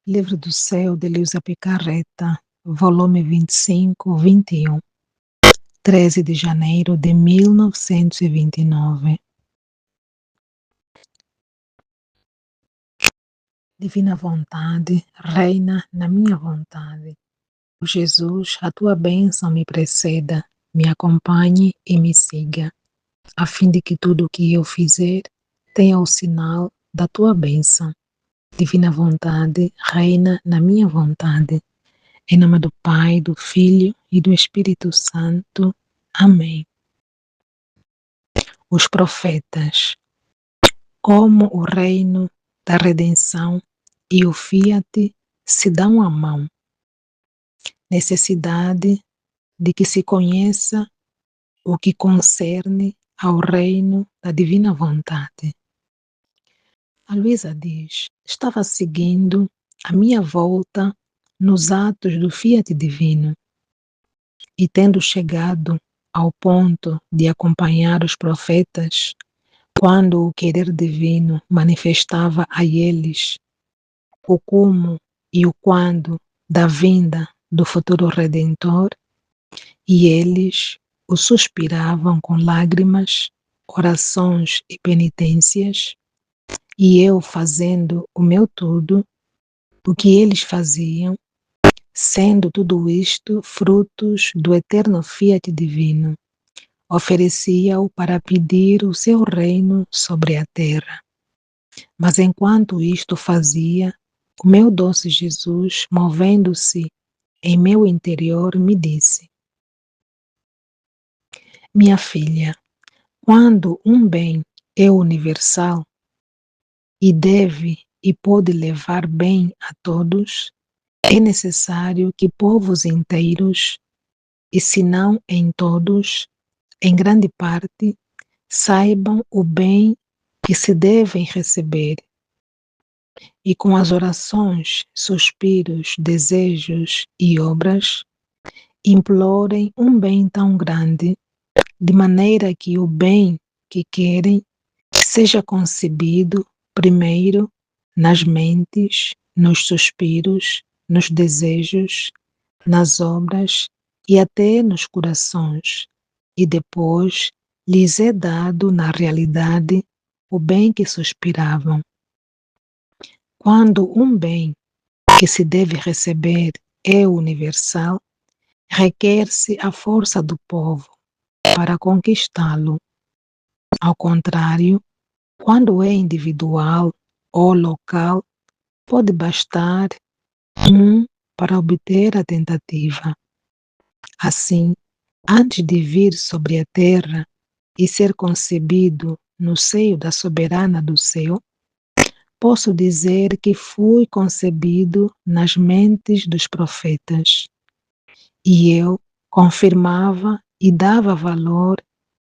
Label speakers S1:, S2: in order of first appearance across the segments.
S1: Livro do Céu, de Leusa Picarreta, volume 25, 21, 13 de janeiro de 1929. Divina vontade, reina na minha vontade. Ó Jesus, a tua bênção me preceda, me acompanhe e me siga, a fim de que tudo o que eu fizer tenha o sinal da tua bênção. Divina vontade, reina na minha vontade. Em nome do Pai, do Filho e do Espírito Santo. Amém. Os profetas, como o reino da redenção e o fiat se dão a mão. Necessidade de que se conheça o que concerne ao reino da divina vontade. A Luísa diz: estava seguindo a minha volta nos atos do fiat divino e, tendo chegado ao ponto de acompanhar os profetas, quando o querer divino manifestava a eles o como e o quando da vinda do futuro Redentor, e eles o suspiravam com lágrimas, orações e penitências, e eu fazendo o meu tudo, o que eles faziam, sendo tudo isto frutos do eterno fiat divino, oferecia-o para pedir o seu reino sobre a terra. Mas enquanto isto fazia, o meu doce Jesus, movendo-se em meu interior, me disse: minha filha, quando um bem é universal e deve e pode levar bem a todos, é necessário que povos inteiros, e se não em todos, em grande parte, saibam o bem que se devem receber, e com as orações, suspiros, desejos e obras, implorem um bem tão grande, de maneira que o bem que querem seja concebido primeiro nas mentes, nos suspiros, nos desejos, nas obras e até nos corações, e depois lhes é dado na realidade o bem que suspiravam. Quando um bem que se deve receber é universal, requer-se a força do povo para conquistá-lo. Ao contrário, quando é individual ou local, pode bastar um para obter a tentativa. Assim, antes de vir sobre a terra e ser concebido no seio da soberana do céu, posso dizer que fui concebido nas mentes dos profetas, e eu confirmava e dava valor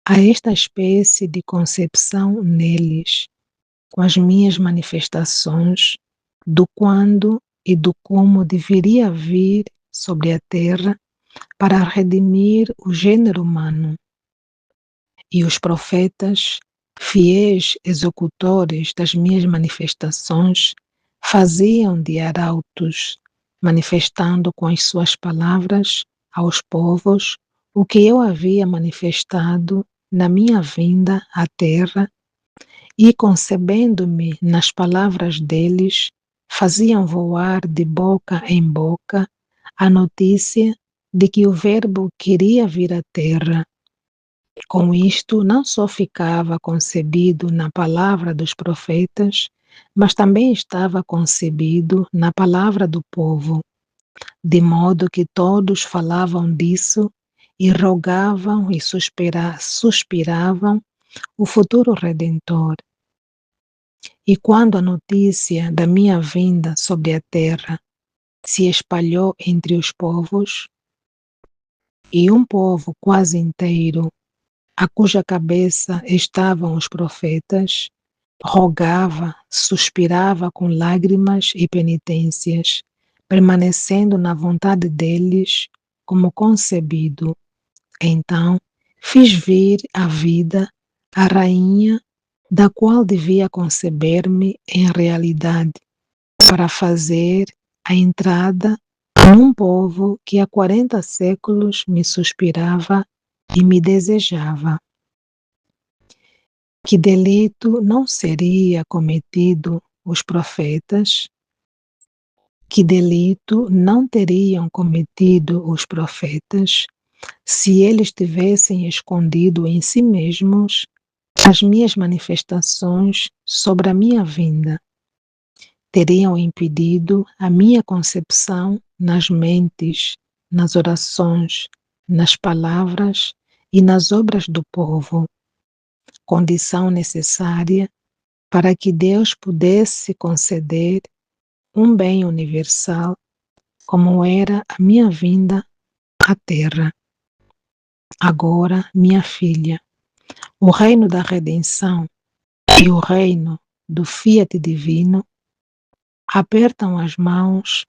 S1: a esta espécie de concepção neles, com as minhas manifestações do quando e do como deveria vir sobre a terra para redimir o gênero humano. E os profetas, fiéis executores das minhas manifestações, faziam de arautos, manifestando com as suas palavras aos povos o que eu havia manifestado na minha vinda à terra, e concebendo-me nas palavras deles, faziam voar de boca em boca a notícia de que o Verbo queria vir à terra. Com isto, não só ficava concebido na palavra dos profetas, mas também estava concebido na palavra do povo, de modo que todos falavam disso e rogavam e suspiravam o futuro Redentor. E quando a notícia da minha vinda sobre a terra se espalhou entre os povos, e um povo quase inteiro, a cuja cabeça estavam os profetas, rogava, suspirava com lágrimas e penitências, permanecendo na vontade deles como concebido. Então, fiz vir à vida a rainha da qual devia conceber-me em realidade, para fazer a entrada num povo que há 40 séculos me suspirava e me desejava. Que delito não seria cometido os profetas? Que delito não teriam cometido os profetas se eles tivessem escondido em si mesmos as minhas manifestações sobre a minha vinda? Teriam impedido a minha concepção nas mentes, nas orações, nas palavras e nas obras do povo, condição necessária para que Deus pudesse conceder um bem universal, como era a minha vinda à Terra. Agora, minha filha, o reino da redenção e o reino do Fiat divino apertam as mãos,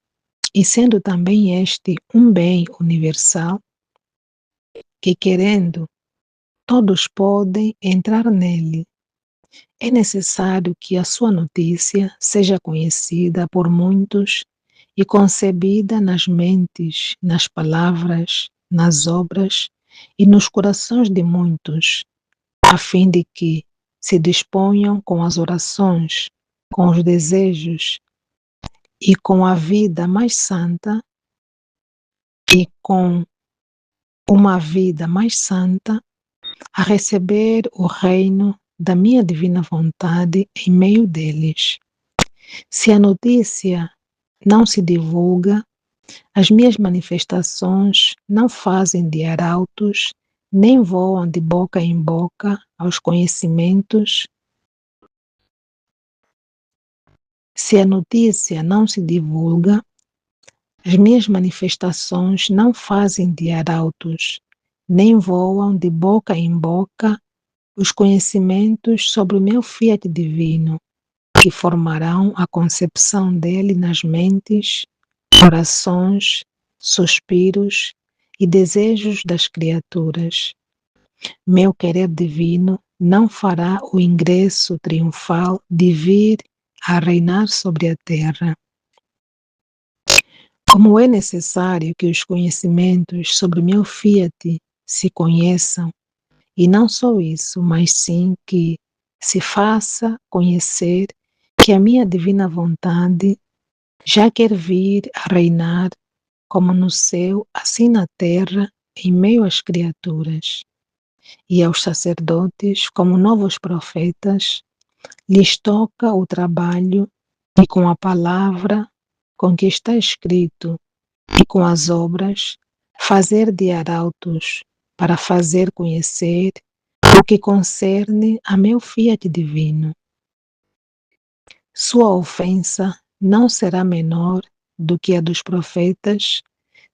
S1: e sendo também este um bem universal, que querendo todos podem entrar nele, é necessário que a sua notícia seja conhecida por muitos e concebida nas mentes, nas palavras, nas obras e nos corações de muitos, a fim de que se disponham com as orações, com os desejos e com a vida mais santa e com uma vida mais santa a receber o reino da minha divina vontade em meio deles. Se a notícia não se divulga, as minhas manifestações não fazem de arautos, nem voam de boca em boca aos conhecimentos. Se a notícia não se divulga, as minhas manifestações não fazem de arautos, nem voam de boca em boca os conhecimentos sobre o meu fiat divino, que formarão a concepção dele nas mentes, orações, suspiros e desejos das criaturas. Meu querer divino não fará o ingresso triunfal de vir a reinar sobre a terra. Como é necessário que os conhecimentos sobre meu fiat se conheçam, e não só isso, mas sim que se faça conhecer que a minha divina vontade já quer vir a reinar como no céu, assim na terra, em meio às criaturas. E aos sacerdotes, como novos profetas, lhes toca o trabalho e com a palavra, com que está escrito, e com as obras, fazer de arautos, para fazer conhecer o que concerne a meu fiat divino. Sua ofensa não será menor do que a dos profetas,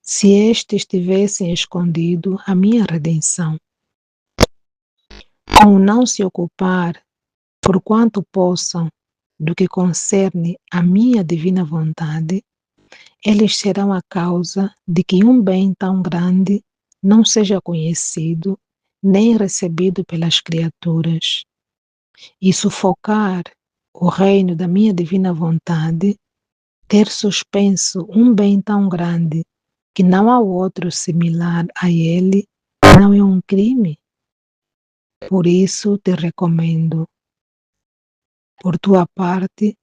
S1: se estes tivessem escondido a minha redenção. Com não se ocupar, por quanto possam, do que concerne a minha divina vontade, eles serão a causa de que um bem tão grande não seja conhecido nem recebido pelas criaturas, e sufocar o reino da minha divina vontade, ter suspenso um bem tão grande que não há outro similar a ele, não é um crime? Por isso te recomendo, por tua parte,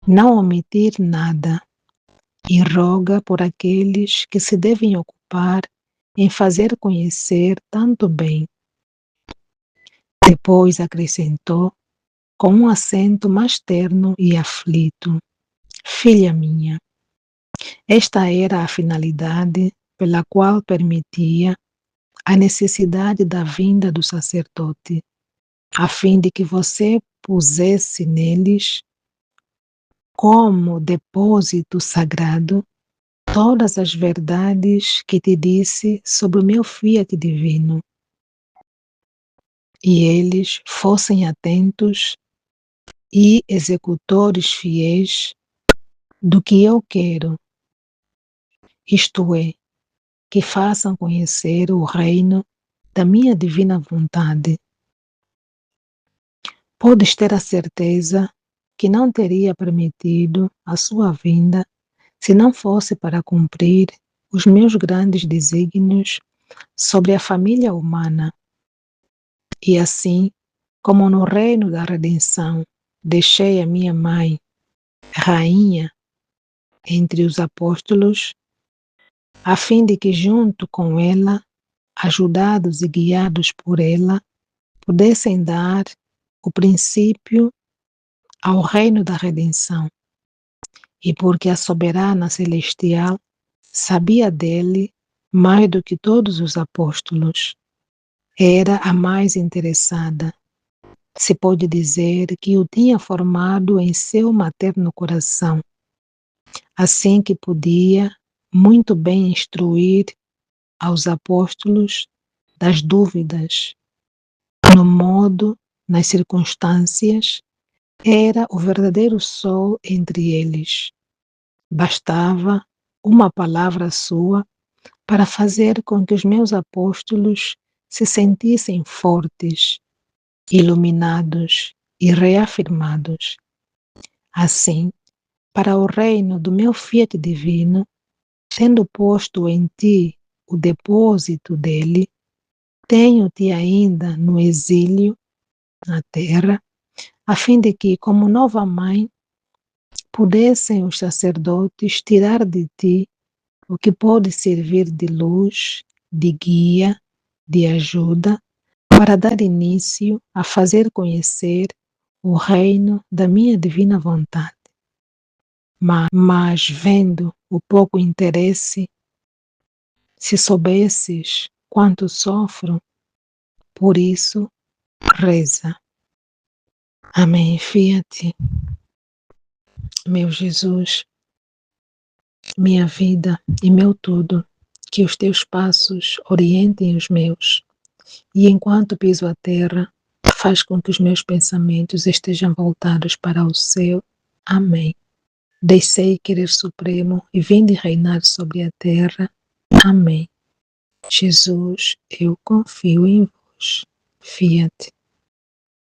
S1: não omitir nada, e roga por aqueles que se devem ocupar em fazer conhecer tanto bem. Depois acrescentou, com um acento mais terno e aflito: Filha minha, esta era a finalidade pela qual permitia a necessidade da vinda do sacerdote, a fim de que você pusesse neles, como depósito sagrado, todas as verdades que te disse sobre o meu fiat divino, e eles fossem atentos e executores fiéis do que eu quero, isto é, que façam conhecer o reino da minha divina vontade. Podes ter a certeza que não teria permitido a sua vinda se não fosse para cumprir os meus grandes desígnios sobre a família humana. E assim, como no reino da redenção, deixei a minha mãe, rainha, entre os apóstolos, a fim de que junto com ela, ajudados e guiados por ela, pudessem dar o princípio ao reino da redenção. E porque a soberana celestial sabia dele mais do que todos os apóstolos, era a mais interessada. Se pode dizer que o tinha formado em seu materno coração, assim que podia muito bem instruir aos apóstolos das dúvidas, no modo, nas circunstâncias, era o verdadeiro sol entre eles. Bastava uma palavra sua para fazer com que os meus apóstolos se sentissem fortes, iluminados e reafirmados. Assim, para o reino do meu fiat divino, tendo posto em ti o depósito dele, tenho-te ainda no exílio, na terra, a fim de que, como nova mãe, pudessem os sacerdotes tirar de ti o que pode servir de luz, de guia, de ajuda, para dar início a fazer conhecer o reino da minha divina vontade. Mas vendo o pouco interesse, se soubesses quanto sofro, por isso reza. Amém. Fiat, meu Jesus, minha vida e meu tudo, que os teus passos orientem os meus, e enquanto piso a terra, faz com que os meus pensamentos estejam voltados para o céu. Amém. Descei, querer supremo, e vinde reinar sobre a terra. Amém. Jesus, eu confio em vós. Fiat.